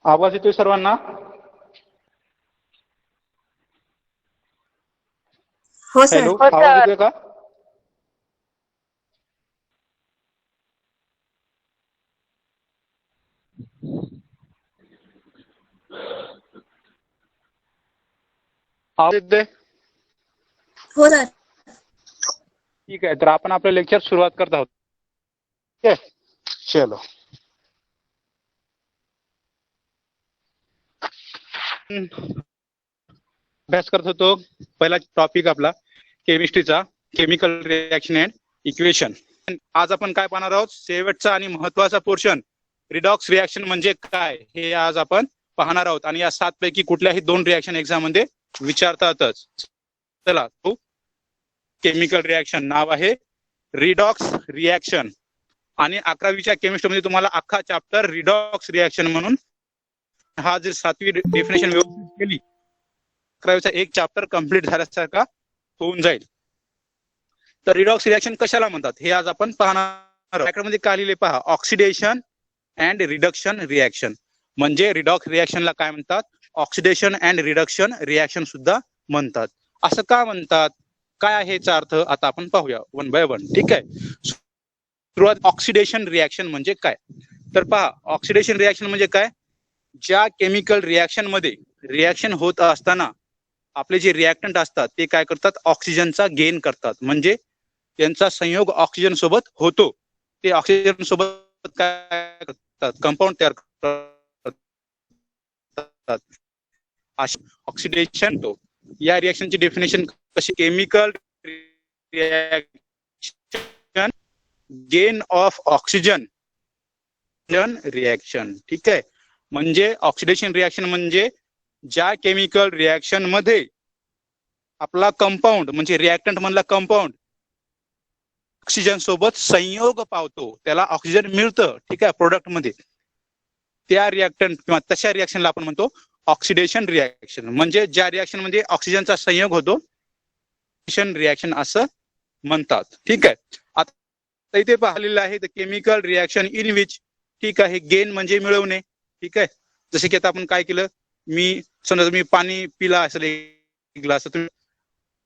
आवाज येतोय सर्वांना? हो सर. हॅलो, आवाज येतोय का? आवाज येतोय? हो सर. ठीक आहे, तर आपण आपलं लेक्चर सुरुवात करत आहोत. ठीक आहे, चलो. अभ्यास करत होतो. पहिला टॉपिक आपला केमिस्ट्रीचा, केमिकल रिएक्शन अँड इक्वेशन. आज आपण काय पाहणार आहोत? शेवटचा आणि महत्वाचा पोर्शन, रिडॉक्स रिएक्शन म्हणजे काय हे आज आपण पाहणार आहोत. आणि या 7 पैकी कुठल्याही 2 रिएक्शन एक्झाम मध्ये विचारतातच. चला, तो केमिकल रिएक्शन नाव आहे रिडॉक्स रिएक्शन. आणि 11वीच्या केमिस्ट्रीमध्ये तुम्हाला अख्खा चॅप्टर रिडॉक्स रिएक्शन म्हणून, हा जर 7वी डेफिनेशन व्यवस्थित केली, 11वीचा एक चॅप्टर कंप्लीट झाल्यासारखा होऊन जाईल. तर रिडॉक्स रिएक्शन कशाला म्हणतात हे आज आपण पाहणार. ब्रॅकेटमध्ये काय लिहिले पहा, ऑक्सिडेशन अँड रिडक्शन रिएक्शन. म्हणजे रिडॉक्स रिएक्शनला काय म्हणतात? ऑक्सिडेशन अँड रिडक्शन रिएक्शन सुद्धा म्हणतात. असं का म्हणतात, काय आहे याचा अर्थ, आता आपण पाहूया वन बाय वन. ठीक आहे, सुरुवात. ऑक्सिडेशन रिएक्शन म्हणजे काय? तर पहा, ऑक्सिडेशन रिएक्शन म्हणजे काय? ज्या केमिकल रिएक्शन मध्ये रिएक्शन होत असताना आपले जे रिएक्टंट असतात ते काय करतात? ऑक्सिजनचा गेन करतात. म्हणजे त्यांचा संयोग ऑक्सिजन सोबत होतो. ते ऑक्सिजन सोबत काय करतात? कंपाऊंड तयार करतात. ऑक्सिडेशन तो. या रिएक्शनची डेफिनेशन कशी? Chemical reaction gain of oxygen reaction. ठीक आहे, म्हणजे ऑक्सिडेशन रिएक्शन म्हणजे ज्या केमिकल रिएक्शन मध्ये आपला कंपाऊंड म्हणजे रिएक्टंट मधला कंपाऊंड ऑक्सिजन सोबत संयोग पावतो, त्याला ऑक्सिजन मिळतं. ठीक आहे, प्रोडक्ट मध्ये, त्या रिएक्टंट किंवा तशा रिएक्शनला आपण म्हणतो ऑक्सिडेशन रिएक्शन. म्हणजे ज्या रिएक्शन मध्ये ऑक्सिजनचा संयोग होतो रिएक्शन असं म्हणतात. ठीक आहे, आता इथे पाहिलेलं आहे the chemical reaction in which. ठीक आहे, गेन म्हणजे मिळवणे. ठीक आहे, जसे की आता आपण काय केलं, मी समजा मी पाणी पिला असेल एक ग्लास, तुम्ही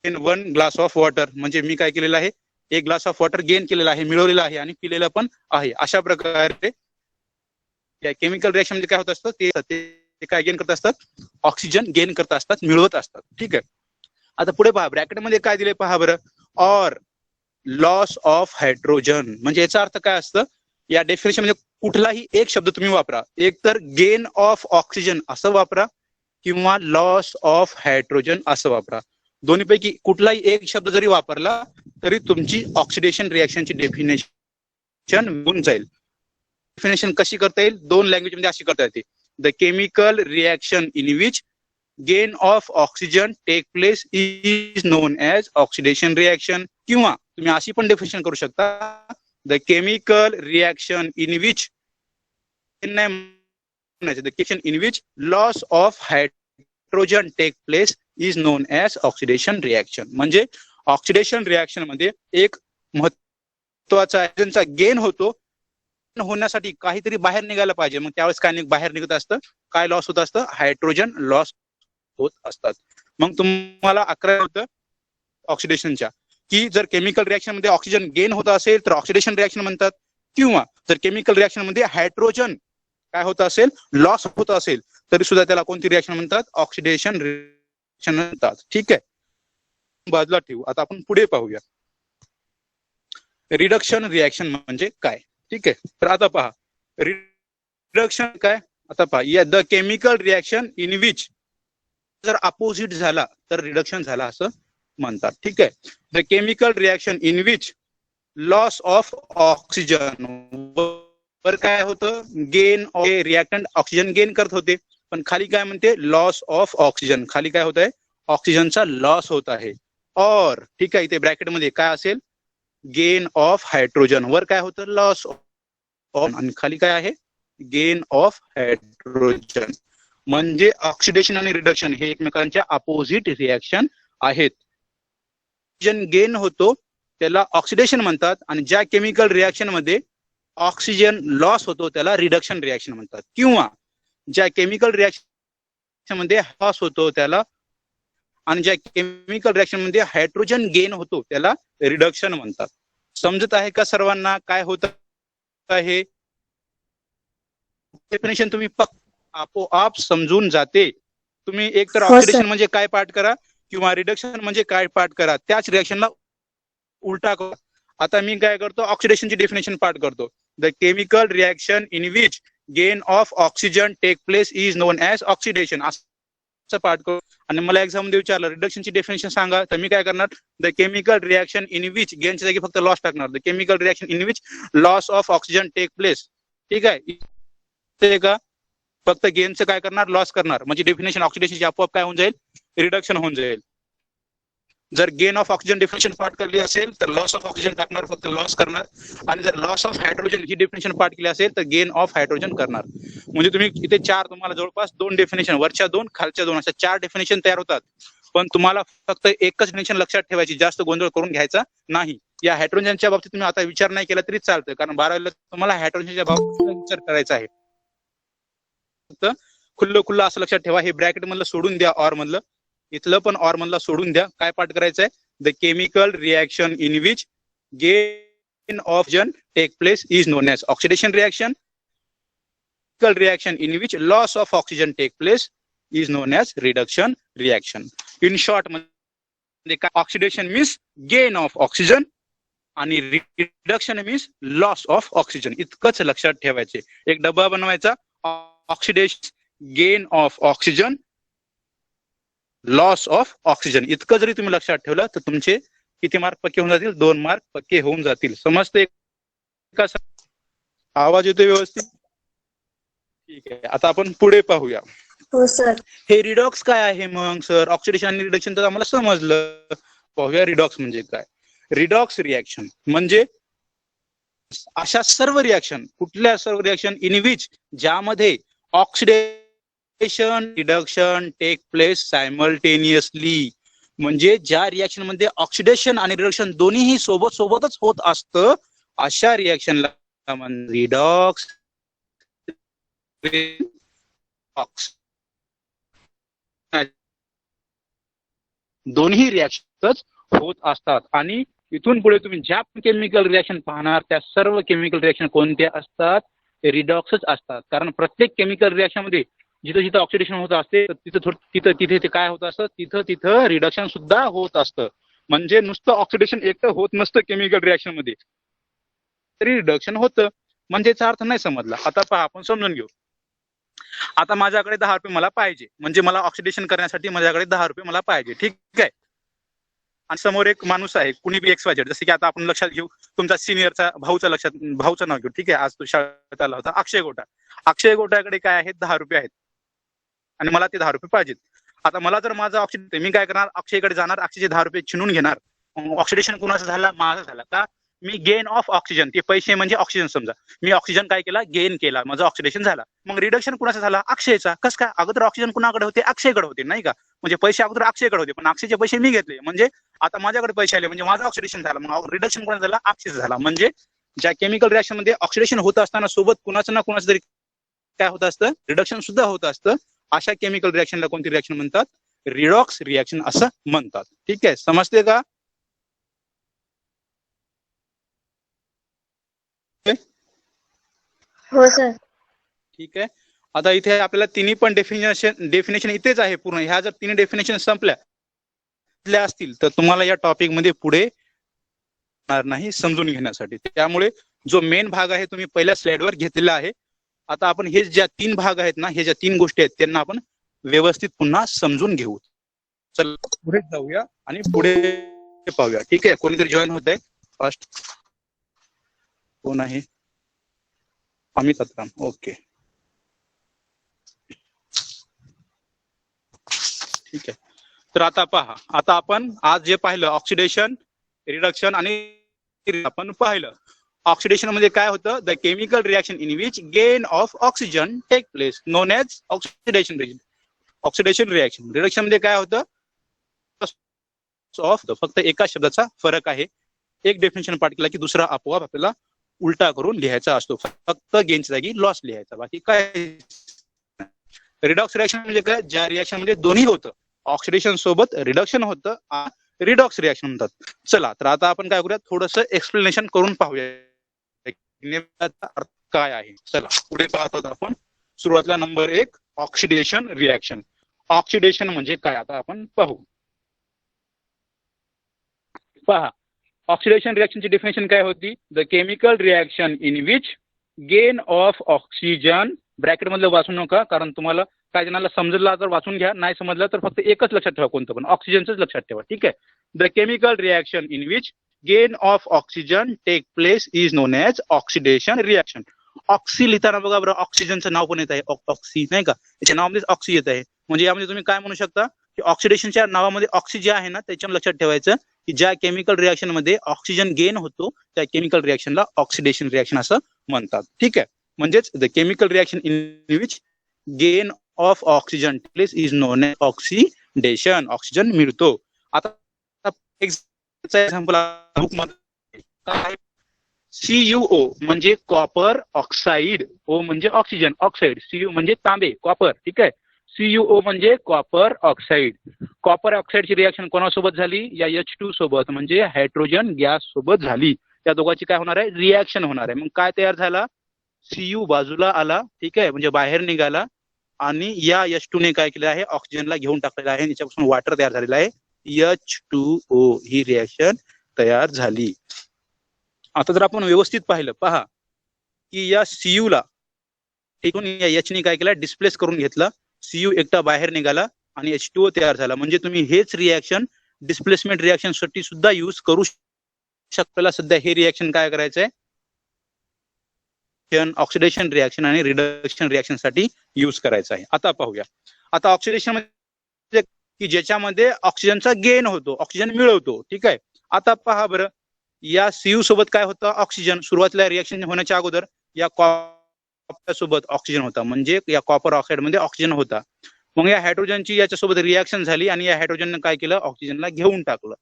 1 ग्लास ऑफ वॉटर, म्हणजे मी काय केलेलं आहे, 1 ग्लास ऑफ वॉटर गेन केलेला आहे, मिळवलेलं आहे आणि पिलेलं पण आहे. अशा प्रकारे केमिकल रिएक्शन मध्ये काय होत असतं, ते काय गेन करत असतात? ऑक्सिजन गेन करत असतात, मिळवत असतात. ठीक आहे, आता पुढे पहा, ब्रॅकेटमध्ये काय दिले पहा बरं, ऑर लॉस ऑफ हायड्रोजन. म्हणजे याचा अर्थ काय असतं? या डेफिनेशन मध्ये कुठलाही एक शब्द तुम्ही वापरा, एक तर गेन ऑफ ऑक्सिजन असं वापरा किंवा लॉस ऑफ हायड्रोजन असं वापरा. दोन्हीपैकी कुठलाही एक शब्द जरी वापरला तरी तुमची ऑक्सिडेशन रिएक्शनची डेफिनेशन होऊन जाईल. डेफिनेशन कशी करता येईल? 2 लँग्वेज मध्ये अशी करता येते. The chemical reaction in which gain of oxygen take place is known as oxidation reaction. किंवा तुम्ही अशी पण डेफिनेशन करू शकता, the chemical reaction in which in which loss of hydrogen take place is known as oxidation reaction. म्हणजे oxidation reaction मध्ये एक महत्वाचा हायड्रोजनचा गेन होतो, होण्यासाठी काहीतरी बाहेर निघायला पाहिजे. मग त्यावेळेस काय बाहेर निघत असतं, काय लॉस होत असतं? हायड्रोजन लॉस होत असतात. मग तुम्हाला 11 होतं ऑक्सिडेशनच्या, की जर केमिकल रिएक्शन मध्ये ऑक्सिजन गेन होत असेल तर ऑक्सिडेशन रिएक्शन म्हणतात, किंवा जर केमिकल रिएक्शन मध्ये हायड्रोजन काय होत असेल, लॉस होत असेल, तरी सुद्धा त्याला कोणती रिएक्शन म्हणतात? ऑक्सिडेशन रिएक्शन म्हणतात. ठीक आहे, बाजूला ठेवू. आता आपण पुढे पाहूया, रिडक्शन रिएक्शन म्हणजे काय. ठीक आहे, तर आता पहा, रिडक्शन काय? आता पहा, या the chemical reaction in which जर अपोजिट झाला तर रिडक्शन झाला असं म्हणतात. ठीक आहे, the chemical reaction in which loss of oxygen वर काय होतं? Gain of reactant oxygen gain करत होते, पण खाली काय म्हणते? Loss of oxygen. खाली काय होत आहे? ऑक्सिजनचा लॉस होत आहे. और ठीक आहे, इथे ब्रॅकेटमध्ये काय असेल? Gain of hydrogen. वर काय होतं? लॉस ऑफ, आणि खाली काय आहे? Gain of hydrogen. म्हणजे ऑक्सिडेशन आणि रिडक्शन हे एकमेकांच्या अपोजिट रिएक्शन आहेत. ऑक्सिजन गेन होतो त्याला ऑक्सिडेशन म्हणतात, आणि ज्या केमिकल रिएक्शन मध्ये ऑक्सिजन लॉस होतो त्याला रिडक्शन रिएक्शन म्हणतात. किंवा ज्या केमिकल रिॲक्शन मध्ये लॉस होतो त्याला, आणि ज्या केमिकल रिॲक्शन मध्ये हायड्रोजन गेन होतो त्याला रिडक्शन म्हणतात. समजत आहे का सर्वांना काय होत आहे? डेफिनेशन तुम्ही आपोआप समजून जाते. तुम्ही एक तर हो, ऑक्सिडेशन सर. म्हणजे काय पाठ करा किंवा रिडक्शन म्हणजे काय पाठ करा, त्याच रिॲक्शनला उलटा करा. आता मी काय करतो, ऑक्सिडेशनची डेफिनेशन पाठ करतो. The chemical reaction in which gain of oxygen take place is known as oxidation, असं पाठ करू. आणि मला एक्झाम मध्ये विचारलं रिडक्शनची डेफिनेशन सांगा, तर मी काय करणार, the chemical reaction in which, गेनच्या जागी फक्त लॉस टाकणार, the chemical reaction in which loss of oxygen take place. ठीक आहे, ते का फक्त गेनचं काय करणार, लॉस करणार, म्हणजे डेफिनेशन ऑक्सिडेशनची आपोआप काय होऊन जाईल, रिडक्शन होऊन जाईल. जर गेन ऑफ ऑक्सिजन डेफिनेशन पाठ केली असेल तर लॉस ऑफ ऑक्सिजन टाकणार, फक्त लॉस करणार. आणि जर loss of hydrogen he definition पाठ केली असेल तर गेन ऑफ हायड्रोजन करणार. म्हणजे तुम्ही इथे चार, तुम्हाला जवळपास 2 डेफिनेशन, वरच्या 2 खालच्या 2 अशा 4 डेफिनेशन तयार होतात. पण तुम्हाला फक्त एकच डेफिनेशन लक्षात ठेवायची, जास्त गोंधळ करून घ्यायचा नाही. या हायड्रोजनच्या बाबतीत तुम्ही आता विचार नाही केला तरी चालतं, कारण 12वीला तुम्हाला हायड्रोजनच्या बाबतीत विचार करायचा आहे. फक्त खुल्लं असं लक्षात ठेवा. हे ब्रॅकेट मधलं सोडून द्या, ऑर मधलं, इथलं पण ऑर मधला सोडून द्या. काय पाठ करायचंय, the chemical reaction in which gain of oxygen take place is known as oxidation reaction. Chemical reaction in which loss of oxygen take place is known as reduction reaction. In short म्हणजे काय, oxidation means gain of oxygen आणि reduction means loss of oxygen. इतकंच लक्षात ठेवायचे. एक डबा बनवायचा, oxidation, gain of oxygen, loss of oxygen. इतकं जरी तुम्ही लक्षात ठेवलं तर तुमचे किती मार्क पक्के होऊन जातील, 2 मार्क पक्के होऊन जातील. समजते का? आवाज येतोय व्यवस्थित? ठीक आहे, आता आपण पुढे पाहूया. हो, सर. हे रिडॉक्स काय आहे मग सर? ऑक्सिडेशन आणि रिडक्शन तर आम्हाला समजलं. पाहूया रिडॉक्स म्हणजे काय. रिडॉक्स रिॲक्शन म्हणजे अशा सर्व रिॲक्शन, कुठल्या सर्व रिॲक्शन इन विच, ज्यामध्ये oxidation reduction take place simultaneously, म्हणजे ज्या रिॲक्शन मध्ये ऑक्सिडेशन आणि रिडक्शन दोन्हीही सोबतच होत असतं, अशा रिॲक्शनला रिडॉक्स दोन्ही रिॲक्शनच होत असतात. आणि इथून पुढे तुम्ही ज्या केमिकल रिॲक्शन पाहणार त्या सर्व केमिकल रिॲक्शन कोणत्या असतात, रिडॉक्सच असतात. कारण प्रत्येक केमिकल रिॲक्शन मध्ये जिथं जिथं ऑक्सिडेशन होत असते तिथे ते काय होत असतं, तिथं रिडक्शन सुद्धा होत असतं. म्हणजे नुसतं ऑक्सिडेशन एकटं होत नसतं केमिकल रिॲक्शन मध्ये, तरी रिडक्शन होतं. म्हणजे याचा अर्थ नाही समजला. आता पहा, आपण समजून घेऊ. आता माझ्याकडे 10 रुपये मला पाहिजे, म्हणजे मला ऑक्सिडेशन करण्यासाठी माझ्याकडे 10 रुपये मला पाहिजे. ठीक आहे. आणि समोर एक माणूस आहे, कुणी बी XYZ, जसे की आता आपण लक्षात घेऊ तुमचा सिनियरचा भाऊचं नाव घेऊ. ठीक आहे, आज तो शाळेत आला होता, अक्षय गोटा. अक्षय गोटाकडे काय आहेत, 10 रुपये आहेत आणि मला ते 10 रुपये पाहिजेत. आता मला जर माझं ऑक्सिडेशन, मी काय करणार, अक्षयकडे जाणार, अक्षयचे 10 रुपये छिनून घेणार. ऑक्सिडेशन कुणाचा झाला, माझा झाला. का, मी गेन ऑफ ऑक्सिजन, ते पैसे म्हणजे ऑक्सिजन, समजा मी ऑक्सिजन काय केला, गेन केला, माझं ऑक्सिडेशन झाला. मग रिडक्शन कुणाचा झाला, अक्षयचा. कसं काय, अगोदर ऑक्सिजन कुणाकडे होते, अक्षयकडे होते, नाही का. म्हणजे पैसे अगोदर अक्षयकडे होते, पण अक्षयचे पैसे मी घेतले, म्हणजे आता माझ्याकडे पैसे आले, म्हणजे माझं ऑक्सिडेशन झालं. मग रिडक्शन कुणाचा झाला, अक्षयचा झाला. म्हणजे ज्या केमिकल रिॲक्शन मध्ये ऑक्सिडेशन होत असताना सोबत कुणाचं ना कुणाचं तरी काय होत असतं, रिडक्शन सुद्धा होत असतं. अशा केमिकल रिॲक्शनला कोणती रिॲक्शन म्हणतात, रिडॉक्स रिॲक्शन असं म्हणतात. ठीक आहे, समजते का? हो, सर. ठीक आहे. आता इथे आपल्याला तिन्ही पण डेफिनेशन इथेच आहे पूर्ण. ह्या जर तिन्ही डेफिनेशन संपल्या असतील तर तुम्हाला या टॉपिक मध्ये पुढे नाही समजून घेण्यासाठी. त्यामुळे जो मेन भाग आहे तुम्ही पहिल्या स्लाइडवर घेतलेला आहे. आता आपण हे ज्या 3 भाग आहेत ना, हे ज्या 3 गोष्टी आहेत त्यांना आपण व्यवस्थित पुन्हा समजून घेऊ. चल पुढे जाऊया आणि पुढे पाहूया. ठीक आहे, कोणीतरी जॉईन होत आहे फर्स्ट, कोण आहे, अमित अत्राम. ओके, ठीक आहे. तर आता पहा, आता आपण आज जे पाहिलं ऑक्सिडेशन, रिडक्शन आणि आपण पाहिलं. ऑक्सिडेशन मध्ये काय होतं, the chemical reaction in which gain of oxygen take place known as oxidation reaction. Reduction मध्ये काय होतं, ऑफ, फक्त एका शब्दाचा फरक आहे. एक डेफिनेशन पाठ केला की दुसरा आपोआप आपल्याला उलटा करून लिहायचा असतो. फक्त गेनच्या जागी लॉस लिहायचा, बाकी काय रिडॉक्स रिॲक्शन म्हणजे काय, ज्या रिॲक्शन मध्ये दोन्ही होतं, ऑक्सिडेशन सोबत रिडक्शन होतं, रिडॉक्स रिॲक्शन म्हणतात. चला तर आता आपण काय करूया, थोडस एक्सप्लेनेशन करून पाहूया अर्थ काय आहे. चला पुढे पाहतो आपण. सुरुवातीला नंबर 1 ऑक्सिडेशन रिॲक्शन. ऑक्सिडेशन म्हणजे काय आता आपण पाहू. पहा, ऑक्सिडेशन रिॲक्शनची डेफिनेशन काय होती, the chemical reaction in which gain of oxygen, bracket मधलं वाचू नका कारण तुम्हाला काय जणांना समजला तर वाचून घ्या, नाही समजलं तर फक्त एकच लक्षात ठेवा, कोणतं पण ऑक्सिजनच लक्षात ठेवा, ठीक आहे. The chemical reaction in which gain of oxygen take place is known as oxidation reaction. Oxy लिहिताना बघा बरं, ऑक्सिजनचं नाव पण येत आहे, ऑक्सी नाही का, याच्या नावामध्येच ऑक्सी येत आहे. म्हणजे यामध्ये तुम्ही काय म्हणू शकता की ऑक्सिडेशनच्या नावामध्ये ऑक्सी जे आहे ना त्याच्यावर लक्षात ठेवायचं की ज्या केमिकल रिॲक्शन मध्ये ऑक्सिजन गेन होतो त्या केमिकल रिॲक्शनला ऑक्सिडेशन रिॲक्शन असं म्हणतात, ठीक आहे. म्हणजेच the chemical reaction in which gain of oxygen place is known as oxidation. Oxygen मिळतो. आता एक्झाम्पल बुकमध्ये CuO म्हणजे कॉपर ऑक्साईड, ओ म्हणजे ऑक्सिजन, ऑक्साईड, Cu म्हणजे तांबे, कॉपर, ठीक आहे. CuO म्हणजे कॉपर ऑक्साईड. कॉपर ऑक्साईडची रिॲक्शन कोणासोबत झाली, या H2 सोबत म्हणजे हायड्रोजन गॅस सोबत झाली. त्या दोघांची काय होणार आहे, रिॲक्शन होणार आहे. मग काय तयार झाला, Cu बाजूला आला, ठीक आहे, म्हणजे बाहेर निघाला आणि या H2 ने काय केलं आहे, ऑक्सिजनला घेऊन टाकलेला आहे, याच्यापासून वॉटर तयार झालेला आहे, H2O. ही रिॲक्शन तयार झाली. आता जर आपण व्यवस्थित पाहिलं, पहा की या Cu ला एकूण या H ने काय केलं, डिस्प्लेस करून घेतला, Cu एकटा बाहेर निघाला आणि H2O तयार झाला. म्हणजे तुम्ही हेच रिॲक्शन डिस्प्लेसमेंट रिॲक्शन साठी सुद्धा युज करू शकता. सध्या हे रिॲक्शन काय करायचंय, ऑक्सिडेशन रिॲक्शन आणि रिडक्शन रिॲक्शन साठी युज करायचं आहे. आता पाहूया. आता ऑक्सिडेशन म्हणजे की ज्याच्यामध्ये ऑक्सिजनचा गेन होतो, ऑक्सिजन मिळवतो, ठीक आहे. आता पहा बरं, या Cu सोबत काय होतं, ऑक्सिजन. सुरुवातीला रिॲक्शन होण्याच्या अगोदर या कॉपर सोबत ऑक्सिजन होता, म्हणजे या कॉपर ऑक्साईड मध्ये ऑक्सिजन होता. मग या हायड्रोजनची याच्यासोबत रिॲक्शन झाली आणि या हायड्रोजनने काय केलं, ऑक्सिजनला घेऊन टाकलं.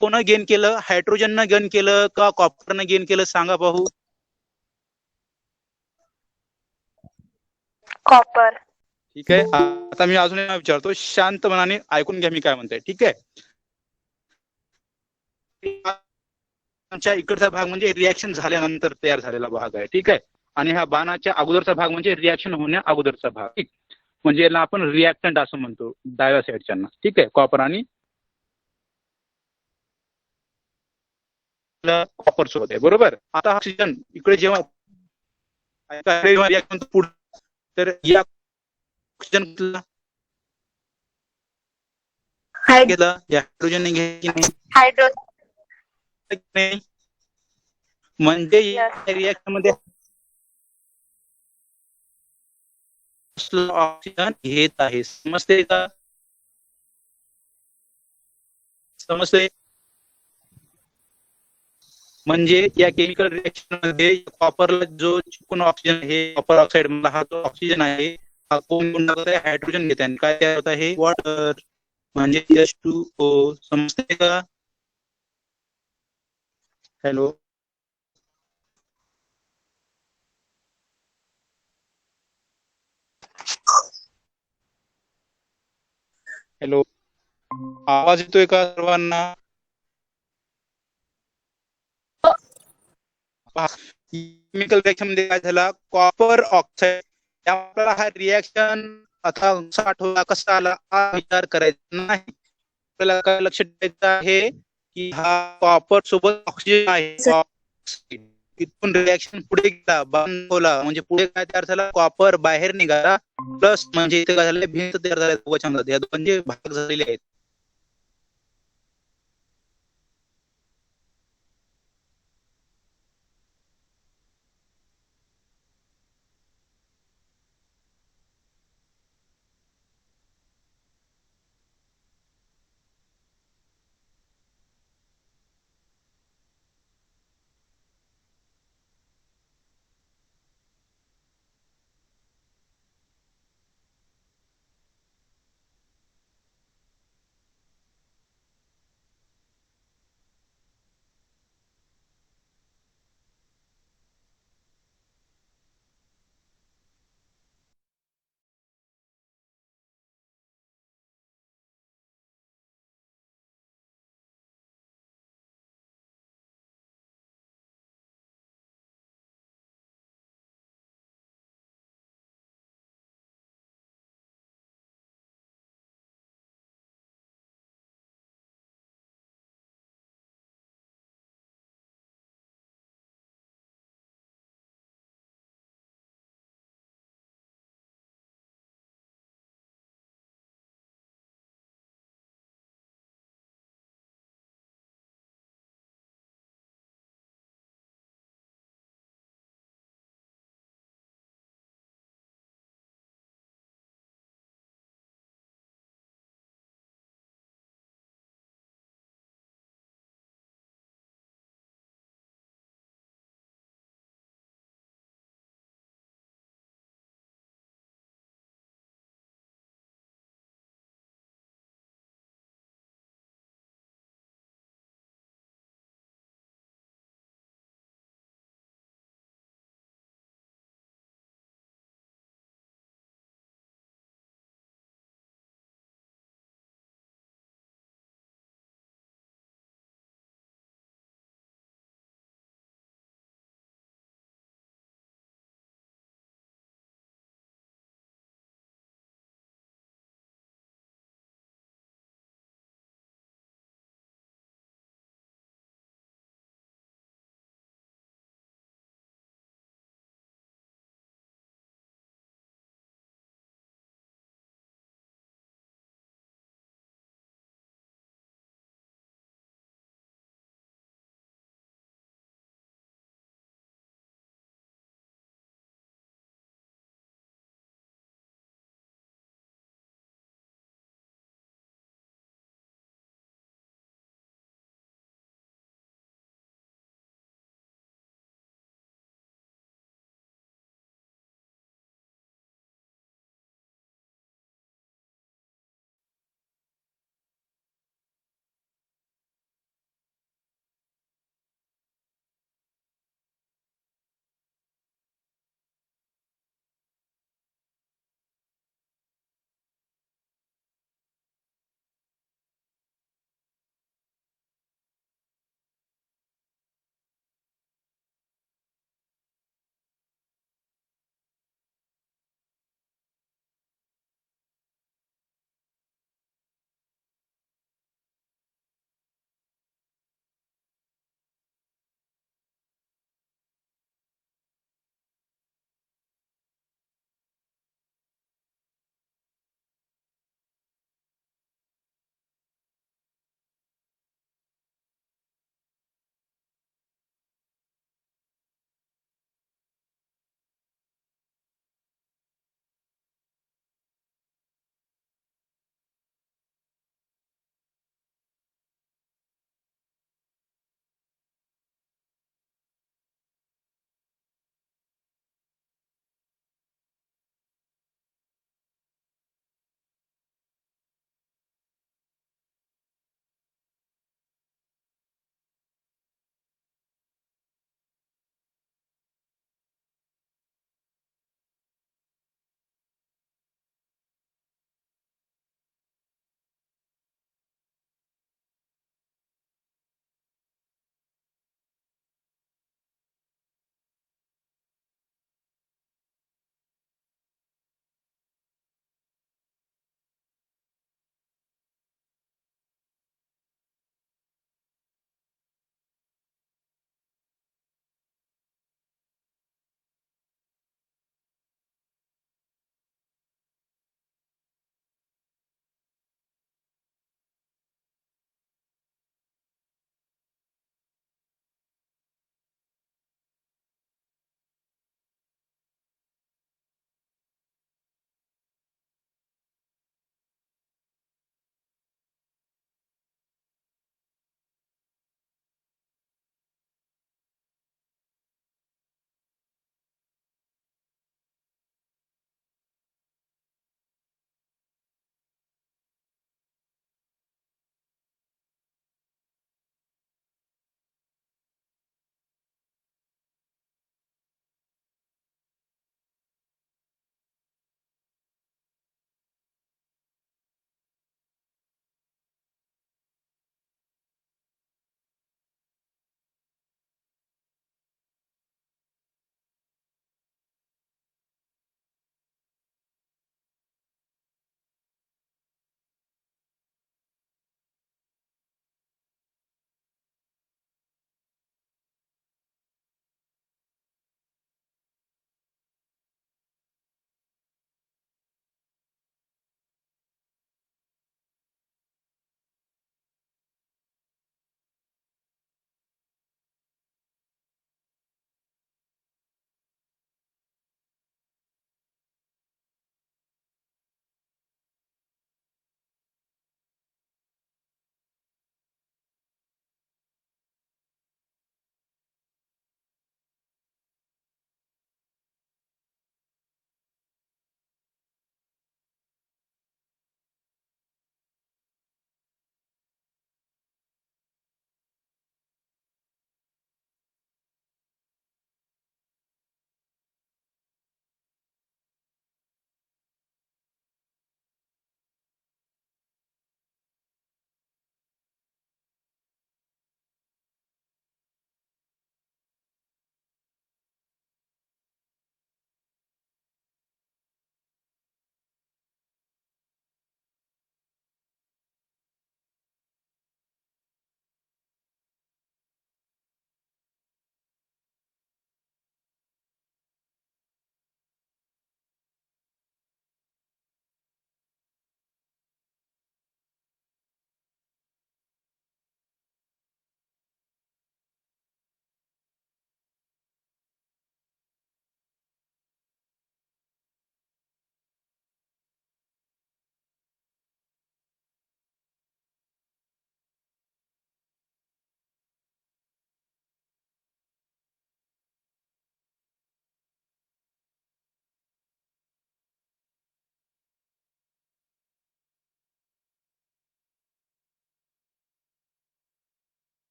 कोण गेन केलं, हायड्रोजननं गेन केलं का कॉपरनं गेन केलं, सांगा पाहू. कॉपर. ठीक आहे. आता मी अजून विचारतो, शांत मनाने ऐकून घ्या मी काय म्हणतोय, ठीक आहे. आमच्या इकडचा भाग म्हणजे रिॲक्शन झाल्यानंतर तयार झालेला भाग आहे, ठीक आहे. आणि हा बाणाच्या अगोदरचा भाग म्हणजे रिॲक्शन होण्या अगोदरचा भाग, ठीक. म्हणजे याला आपण रिॲक्टंट असं म्हणतो डाव्या साईडच्या, ठीक आहे. कॉपर आणि कॉपर सोबत आहे, बरोबर. आता ऑक्सिजन इकडे जेव्हा रिॲक्शन पुढे, तर या ऑक्सिजन केलं, या हायड्रोजनने घेतलं म्हणजे या रिॲक्शन मध्ये ऑक्सिजन घेत आहे. समजते का, समजते. म्हणजे या केमिकल रिॲक्शन मध्ये कॉपरला जो चिकून ऑक्सिजन आहे, कॉपर ऑक्साईड मधला हा जो ऑक्सिजन आहे, हा कोण हायड्रोजन घेत आहे, काय तयार होत आहे, वॉटर, म्हणजे H2O. समजते का. हॅलो, हॅलो, आवाज येतोय का सर्वांना. केमिकल रिॲक्शन मध्ये काय झाला, कॉपर ऑक्साईड, आपल्याला हा रिॲक्शन आता आठवला कसा आला हा विचार करायचा नाही. आपल्याला काय लक्षात द्यायचं आहे की हा कॉपर सोबत ऑक्सिजन आहे, इथून रिॲक्शन पुढे गेला, बांधवला, म्हणजे पुढे काय तयार झाला, कॉपर बाहेर निघाला, प्लस म्हणजे इथे काय झालं, भिंत तयार झाल्या दोघांच्या, या दोघांचे भाग झालेले आहेत.